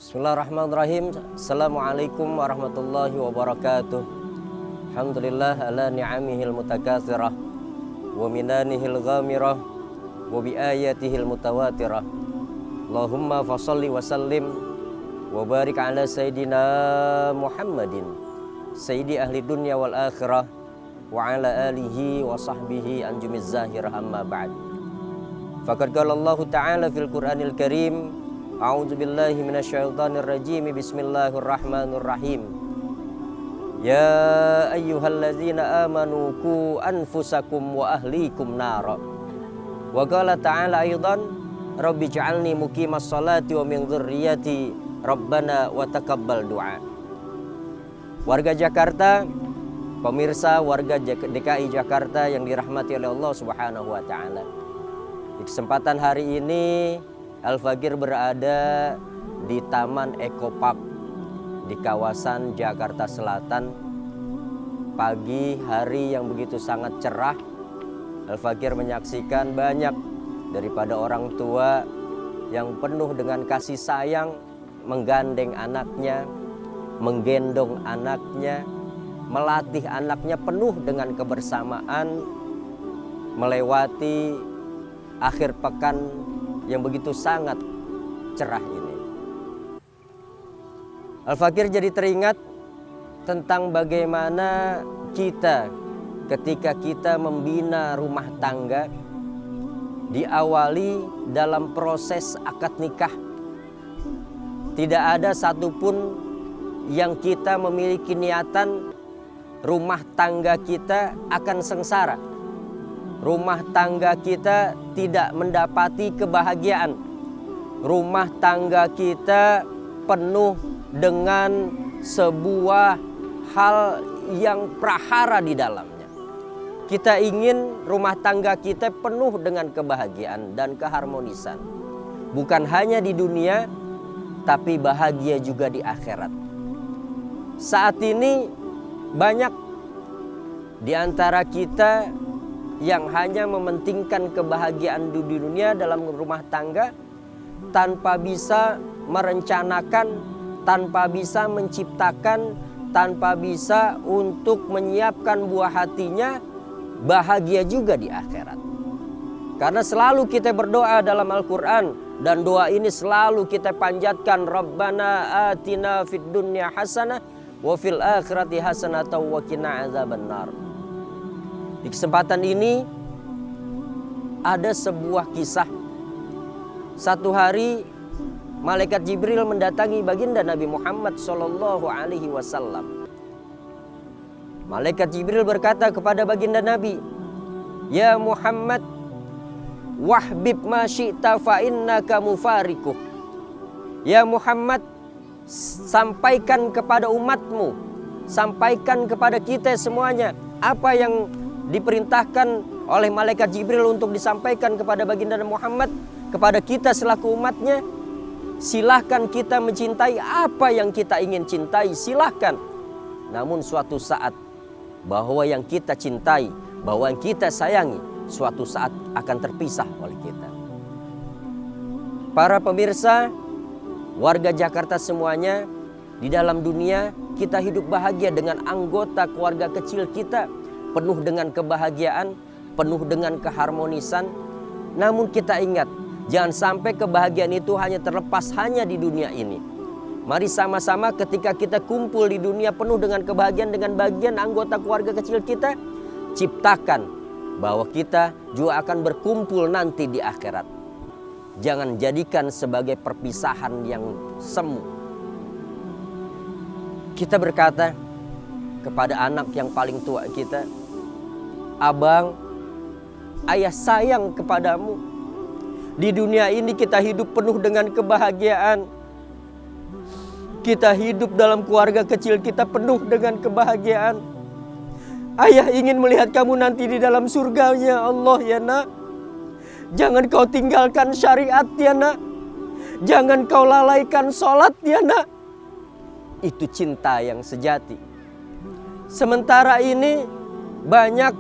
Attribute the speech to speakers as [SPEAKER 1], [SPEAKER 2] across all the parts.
[SPEAKER 1] Bismillahirrahmanirrahim. Assalamualaikum warahmatullahi wabarakatuh. Alhamdulillah ala ni'amihil mutakatsirah wa minanihil ghamirah wa bi ayatihil mutawatirah. Allahumma fashalli wa sallim wa barik ala sayyidina Muhammadin sayyidi ahli dunya wal akhirah wa ala alihi wa sahbihi anjumiz zahir amma ba'd. Faqad qala Allah ta'ala fil Qur'anil Karim, a'udzu billahi minasyaitonir rajim. Bismillahirrahmanirrahim. Ya ayyuhalladzina amanu qu anfusakum wa ahlikum nara. Wa qala ta'ala aidan, rabbi ij'alni muqimas sholati wa min dzurriyyati rabbana wa taqabbal du'a. Warga Jakarta, pemirsa warga DKI Jakarta yang dirahmati oleh Allah Subhanahu wa taala. Di kesempatan hari ini Al-Fakir berada di Taman Eco Park di kawasan Jakarta Selatan. Pagi hari yang begitu sangat cerah, Al-Fakir menyaksikan banyak daripada orang tua yang penuh dengan kasih sayang menggandeng anaknya, menggendong anaknya, melatih anaknya penuh dengan kebersamaan melewati akhir pekan yang begitu sangat cerah ini. Al-Fakir jadi teringat tentang bagaimana kita ketika kita membina rumah tangga diawali dalam proses akad nikah. Tidak ada satupun yang kita memiliki niatan rumah tangga kita akan sengsara. Rumah tangga kita tidak mendapati kebahagiaan. Rumah tangga kita penuh dengan sebuah hal yang prahara di dalamnya. Kita ingin rumah tangga kita penuh dengan kebahagiaan dan keharmonisan. Bukan hanya di dunia, tapi bahagia juga di akhirat. Saat ini banyak di antara kita yang hanya mementingkan kebahagiaan di dunia dalam rumah tangga tanpa bisa merencanakan, tanpa bisa menciptakan, tanpa bisa untuk menyiapkan buah hatinya bahagia juga di akhirat. Karena selalu kita berdoa dalam Al-Quran, dan doa ini selalu kita panjatkan, Rabbana atina fid dunya hasanah wa fil akhirati hasanah wa qina adzabannar. Di kesempatan ini ada sebuah kisah. Satu hari malaikat Jibril mendatangi baginda Nabi Muhammad sallallahu alaihi wasallam. Malaikat Jibril berkata kepada baginda Nabi, "Ya Muhammad, wahbib ma syi'ta fa innaka mufarikuh." Ya Muhammad, sampaikan kepada umatmu, sampaikan kepada kita semuanya apa yang diperintahkan oleh malaikat Jibril untuk disampaikan kepada baginda Muhammad, kepada kita selaku umatnya. Silahkan kita mencintai apa yang kita ingin cintai, silahkan. Namun suatu saat bahwa yang kita cintai, bahwa yang kita sayangi, suatu saat akan terpisah oleh kita. Para pemirsa, warga Jakarta semuanya, di dalam dunia kita hidup bahagia dengan anggota keluarga kecil kita, penuh dengan kebahagiaan, penuh dengan keharmonisan. Namun kita ingat, jangan sampai kebahagiaan itu hanya terlepas hanya di dunia ini. Mari sama-sama ketika kita kumpul di dunia penuh dengan kebahagiaan dengan bagian anggota keluarga kecil kita, ciptakan bahwa kita juga akan berkumpul nanti di akhirat. Jangan jadikan sebagai perpisahan yang semu. Kita berkata kepada anak yang paling tua kita, abang, ayah sayang kepadamu. Di dunia ini kita hidup penuh dengan kebahagiaan. Kita hidup dalam keluarga kecil kita penuh dengan kebahagiaan. Ayah ingin melihat kamu nanti di dalam surganya Allah ya nak. Jangan kau tinggalkan syariat ya nak. Jangan kau lalaikan sholat ya nak. Itu cinta yang sejati. Sementara ini banyak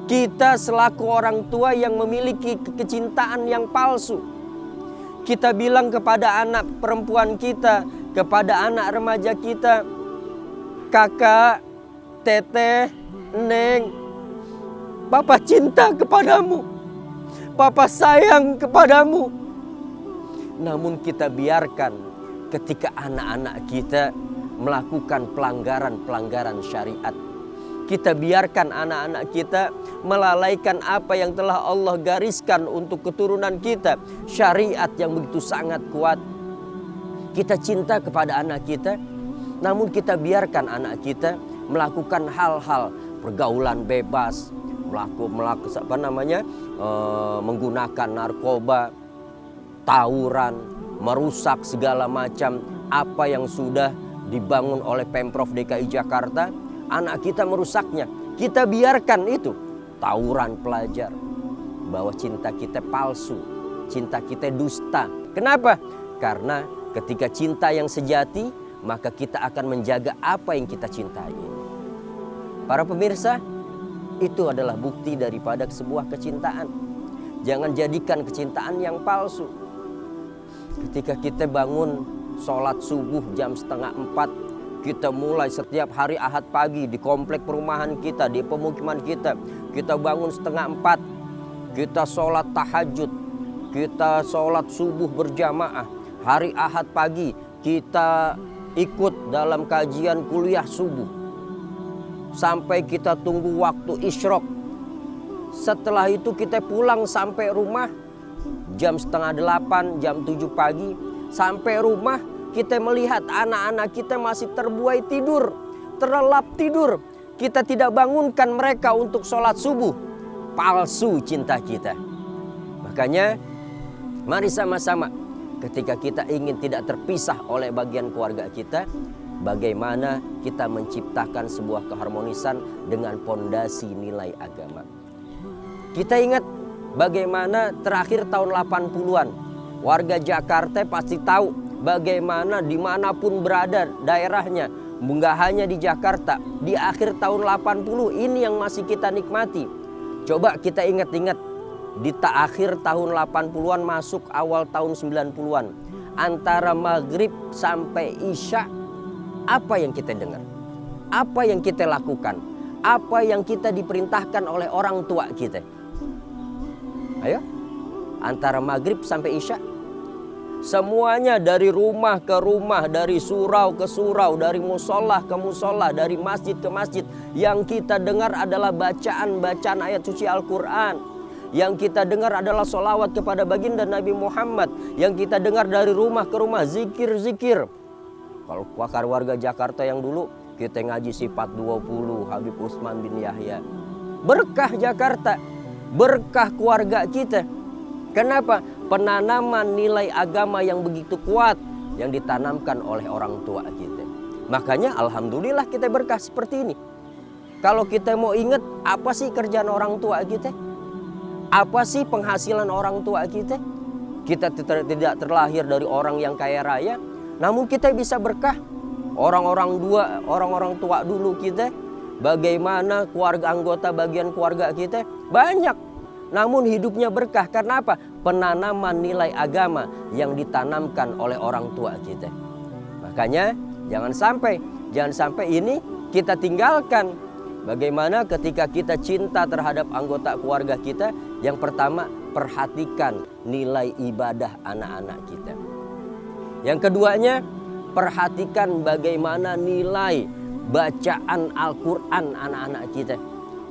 [SPEAKER 1] kita selaku orang tua yang memiliki kecintaan yang palsu. Kita bilang kepada anak perempuan kita, kepada anak remaja kita, kakak, teteh, neng, papa cinta kepadamu, papa sayang kepadamu. Namun kita biarkan ketika anak-anak kita melakukan pelanggaran-pelanggaran syariat. Kita biarkan anak-anak kita melalaikan apa yang telah Allah gariskan untuk keturunan kita. Syariat yang begitu sangat kuat. Kita cinta kepada anak kita, namun kita biarkan anak kita melakukan hal-hal pergaulan bebas, menggunakan narkoba, tawuran, merusak segala macam apa yang sudah dibangun oleh Pemprov DKI Jakarta. Anak kita merusaknya. Kita biarkan itu. Tawuran pelajar. Bahwa cinta kita palsu. Cinta kita dusta. Kenapa? Karena ketika cinta yang sejati, maka kita akan menjaga apa yang kita cintai. Para pemirsa, itu adalah bukti daripada sebuah kecintaan. Jangan jadikan kecintaan yang palsu. Ketika kita bangun sholat subuh jam 3:30, kita mulai setiap hari Ahad pagi di komplek perumahan kita, di pemukiman kita. Kita bangun 3:30, kita sholat tahajud, kita sholat subuh berjamaah. Hari Ahad pagi kita ikut dalam kajian kuliah subuh. Sampai kita tunggu waktu isyrok. Setelah itu kita pulang sampai rumah jam 7:30, jam 7 pagi. Sampai rumah kita melihat anak-anak kita masih terbuai tidur, terlelap tidur. Kita tidak bangunkan mereka untuk sholat subuh. Palsu cinta kita. Makanya mari sama-sama ketika kita ingin tidak terpisah oleh bagian keluarga kita, bagaimana kita menciptakan sebuah keharmonisan dengan pondasi nilai agama. Kita ingat bagaimana terakhir tahun 80-an, warga Jakarta pasti tahu bagaimana dimanapun berada daerahnya, nggak hanya di Jakarta, di akhir tahun 80 ini yang masih kita nikmati. Coba kita ingat-ingat di akhir tahun 80-an masuk awal tahun 90-an. Antara maghrib sampai isya, apa yang kita dengar? Apa yang kita lakukan? Apa yang kita diperintahkan oleh orang tua kita? Ayo, antara maghrib sampai isya. Semuanya dari rumah ke rumah, dari surau ke surau, dari musola ke musola, dari masjid ke masjid. Yang kita dengar adalah bacaan-bacaan ayat suci Al-Quran. Yang kita dengar adalah sholawat kepada baginda Nabi Muhammad. Yang kita dengar dari rumah ke rumah, zikir-zikir. Kalau warga Jakarta yang dulu, kita ngaji sifat 20, Habib Utsman bin Yahya. Berkah Jakarta, berkah keluarga kita. Kenapa? Penanaman nilai agama yang begitu kuat yang ditanamkan oleh orang tua kita. Makanya alhamdulillah kita berkah seperti ini. Kalau kita mau ingat apa sih kerjaan orang tua kita? Apa sih penghasilan orang tua kita? Kita tidak terlahir dari orang yang kaya raya, namun kita bisa berkah. Orang-orang tua dulu kita, bagaimana keluarga anggota bagian keluarga kita banyak. Namun hidupnya berkah karena apa? Penanaman nilai agama yang ditanamkan oleh orang tua kita. Makanya jangan sampai ini kita tinggalkan. Bagaimana ketika kita cinta terhadap anggota keluarga kita, yang pertama perhatikan nilai ibadah anak-anak kita. Yang keduanya perhatikan bagaimana nilai bacaan Al-Quran anak-anak kita.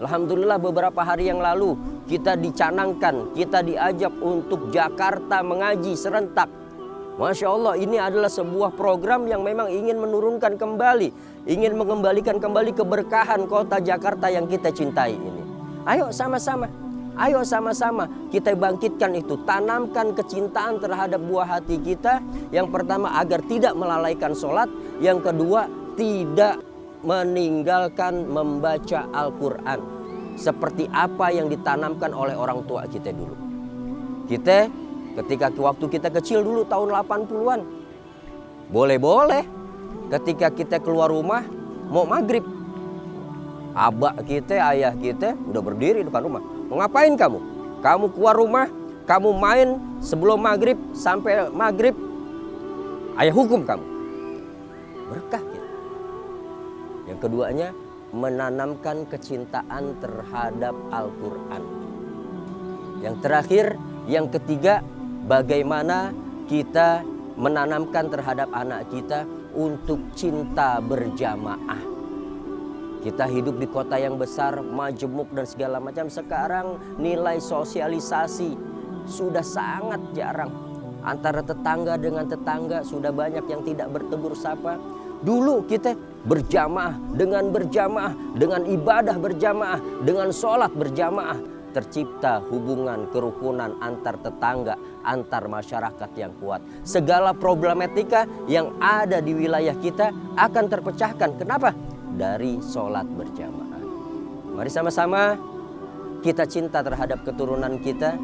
[SPEAKER 1] Alhamdulillah beberapa hari yang lalu kita dicanangkan, kita diajak untuk Jakarta mengaji serentak. Masya Allah, ini adalah sebuah program yang memang ingin menurunkan kembali, ingin mengembalikan kembali keberkahan kota Jakarta yang kita cintai ini. Ayo sama-sama. Ayo sama-sama kita bangkitkan itu, tanamkan kecintaan terhadap buah hati kita. Yang pertama agar tidak melalaikan sholat. Yang kedua tidak meninggalkan membaca Al-Quran. Seperti apa yang ditanamkan oleh orang tua kita dulu. Kita ketika waktu kita kecil dulu tahun 80-an. Boleh-boleh ketika kita keluar rumah mau maghrib. Abah kita, ayah kita udah berdiri depan rumah. Mau ngapain kamu? Kamu keluar rumah, kamu main sebelum maghrib sampai maghrib, ayah hukum kamu. Berkah gitu. Yang keduanya menanamkan kecintaan terhadap Al-Quran. Yang terakhir, yang ketiga, bagaimana kita menanamkan terhadap anak kita untuk cinta berjamaah. Kita hidup di kota yang besar, majemuk dan segala macam. Sekarang nilai sosialisasi sudah sangat jarang. Antara tetangga dengan tetangga sudah banyak yang tidak bertegur sapa. Dulu kita berjamaah, dengan ibadah berjamaah, dengan sholat berjamaah. Tercipta hubungan kerukunan antar tetangga, antar masyarakat yang kuat. Segala problematika yang ada di wilayah kita akan terpecahkan. Kenapa? Dari sholat berjamaah. Mari sama-sama kita cinta terhadap keturunan kita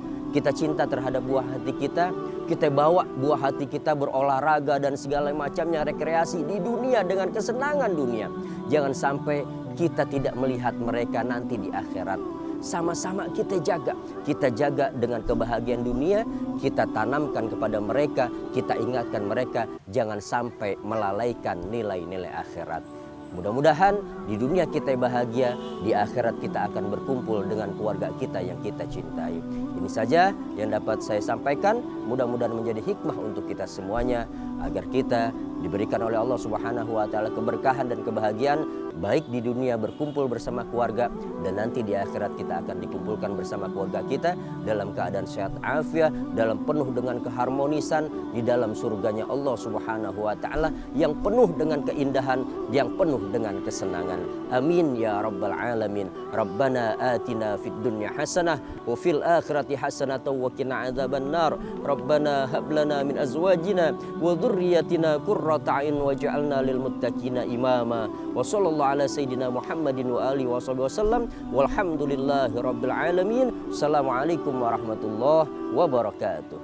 [SPEAKER 1] cinta terhadap buah hati kita bawa buah hati kita berolahraga dan segala macamnya rekreasi di dunia dengan kesenangan dunia. Jangan sampai kita tidak melihat mereka nanti di akhirat. Sama-sama kita jaga dengan kebahagiaan dunia, kita tanamkan kepada mereka, kita ingatkan mereka jangan sampai melalaikan nilai-nilai akhirat. Mudah-mudahan di dunia kita bahagia, di akhirat kita akan berkumpul dengan keluarga kita yang kita cintai. Ini saja yang dapat saya sampaikan. Mudah-mudahan menjadi hikmah untuk kita semuanya agar kita diberikan oleh Allah Subhanahu wa taala keberkahan dan kebahagiaan baik di dunia berkumpul bersama keluarga dan nanti di akhirat kita akan dikumpulkan bersama keluarga kita dalam keadaan sehat afiat, dalam penuh dengan keharmonisan di dalam surganya Allah Subhanahu wa taala yang penuh dengan keindahan, yang penuh dengan kesenangan. Amin ya rabbal alamin. Rabbana atina fid dunya hasanah wa fil akhirati hasanah wa qina adzabannar. Rabbana hab lana min azwajina wa dhurriyyatina qurrata a'yun waj'alna lil muttaqina imama. Wa sallallahu ala sayyidina Muhammadin wa alihi wasallam. Walhamdulillahi rabbil alamin. Assalamualaikum warahmatullahi wabarakatuh.